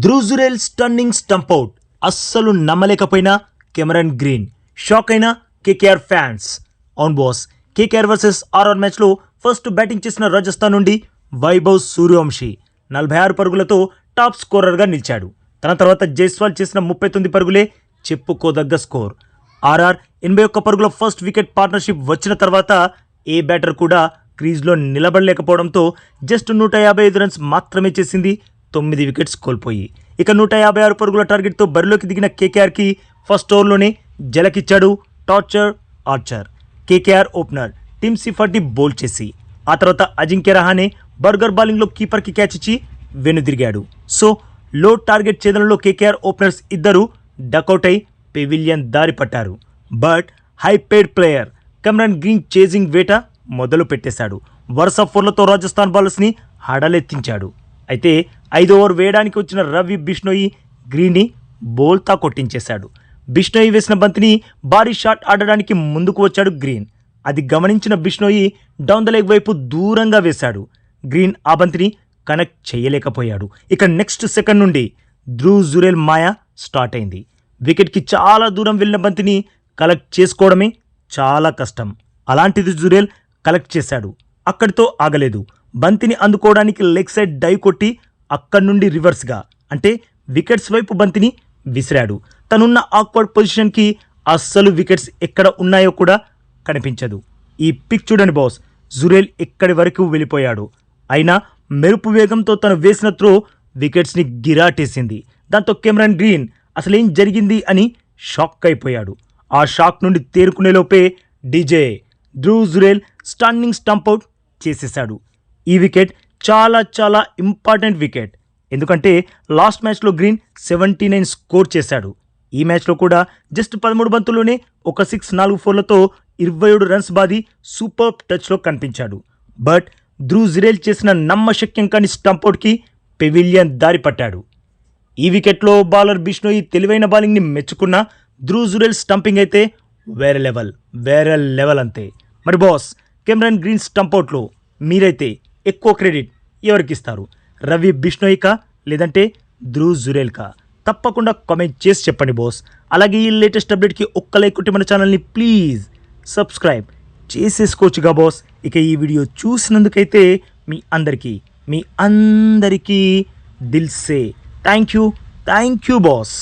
Dhruv stunning stump out అస్సలు నమ్మలేకపోయినా Cameron green shock అయిన KKR fans. అవును బాస్, కేకేఆర్ వర్సెస్ ఆర్ఆర్ మ్యాచ్లో ఫస్ట్ బ్యాటింగ్ చేసిన రాజస్థాన్ నుండి వైభవ్ సూర్యవంశీ 46 పరుగులతో టాప్ స్కోరర్గా నిలిచాడు. తన తర్వాత జైస్వాల్ చేసిన 39 పరుగులే చెప్పుకోదగ్గ స్కోర్. ఆర్ఆర్ 81 పరుగుల ఫస్ట్ వికెట్ పార్ట్నర్షిప్ వచ్చిన తర్వాత ఏ బ్యాటర్ కూడా క్రీజ్లో నిలబడలేకపోవడంతో జస్ట్ 155 రన్స్ మాత్రమే చేసింది. 9 వికెట్స్ కోల్పోయి ఇక 156 పరుగుల టార్గెట్తో బరిలోకి దిగిన కేకేఆర్కి ఫస్ట్ ఓవర్లోనే జలకిచ్చాడు torture archer. KKR opener Tim Seifert bowl చేసి ఆ తర్వాత అజింక్య రహానే బర్గర్ బౌలింగ్లో కీపర్కి క్యాచ్ ఇచ్చి వెనుదిరిగాడు. సో లో టార్గెట్ ఛేదనలో కేకేఆర్ ఓపెనర్స్ ఇద్దరు డకౌట్ అయి పెవిలియన్ దారి పట్టారు. But high paid player Cameron green chasing వేట మొదలు పెట్టేశాడు. వరుస ఫోర్లతో రాజస్థాన్ బౌలర్స్ని హడలెత్తించాడు. అయితే 5 ఓవర్ వేయడానికి వచ్చిన రవి బిష్ణోయి గ్రీన్ని బోల్తా కొట్టించేశాడు. బిష్ణోయి వేసిన బంతిని భారీ షాట్ ఆడడానికి ముందుకు వచ్చాడు గ్రీన్. అది గమనించిన బిష్ణోయి డౌన్ ద లెగ్ వైపు దూరంగా వేశాడు. గ్రీన్ ఆ బంతిని కనెక్ట్ చేయలేకపోయాడు. ఇక నెక్స్ట్ సెకండ్ నుండి ధ్రువ్ మాయ స్టార్ట్ అయింది. వికెట్కి చాలా దూరం వెళ్ళిన బంతిని కలెక్ట్ చేసుకోవడమే చాలా కష్టం. అలాంటిది జురేల్ కలెక్ట్ చేశాడు. అక్కడితో ఆగలేదు. బంతిని అందుకోవడానికి లెగ్ సైడ్ డైవ్ కొట్టి అక్కడి నుండి రివర్స్గా అంటే వికెట్స్ వైపు బంతిని విసిరాడు. తనున్న ఆక్వర్డ్ పొజిషన్కి అస్సలు వికెట్స్ ఎక్కడ ఉన్నాయో కూడా కనిపించదు. ఈ పిక్ చూడండి బాస్, జురేల్ ఎక్కడి వరకు వెళ్ళిపోయాడు. అయినా మెరుపు వేగంతో తను వేసిన త్రో వికెట్స్ని గిరాటేసింది. దాంతో కెమెరన్ గ్రీన్ అసలేం జరిగింది అని షాక్ అయిపోయాడు. ఆ షాక్ నుండి తేరుకునేలోపే డీజే ధ్రువ్ స్టన్నింగ్ స్టంపౌట్ చేసేశాడు. ఈ వికెట్ చాలా చాలా ఇంపార్టెంట్ వికెట్. ఎందుకంటే లాస్ట్ మ్యాచ్లో గ్రీన్ 79 స్కోర్ చేశాడు. ఈ మ్యాచ్లో కూడా జస్ట్ 13 బంతుల్లోనే ఒక 6 4 4లతో 27 రన్స్ బాది సూపర్ టచ్లో కనిపించాడు. బట్ ధ్రువ్ చేసిన నమ్మశక్యం కాని స్టంపౌట్కి పెవిలియన్ దారి పట్టాడు. ఈ వికెట్లో బౌలర్ బిష్ణోయి తెలివైన బౌలింగ్ని మెచ్చుకున్న ధ్రువ్ స్టంపింగ్ అయితే వేరే లెవెల్ అంతే. మరి బాస్, కెమెరన్ గ్రీన్ స్టంపౌట్లో మీరైతే ఎక్కువ క్రెడిట్ ఎవరికి ఇస్తారు? రవి బిష్ణోయికా లేదంటే ధ్రువ్ కా? తప్పకుండా కామెంట్ చేసి చెప్పండి బాస్. అలాగే ఈ లేటెస్ట్ అప్డేట్కి ఒక్క లైక్ కొట్టి మన ఛానల్ని ప్లీజ్ సబ్స్క్రైబ్ చేసేసుకోవచ్చుగా బాస్. ఇక ఈ వీడియో చూసినందుకైతే మీ అందరికీ దిల్ సే థ్యాంక్ యూ బాస్.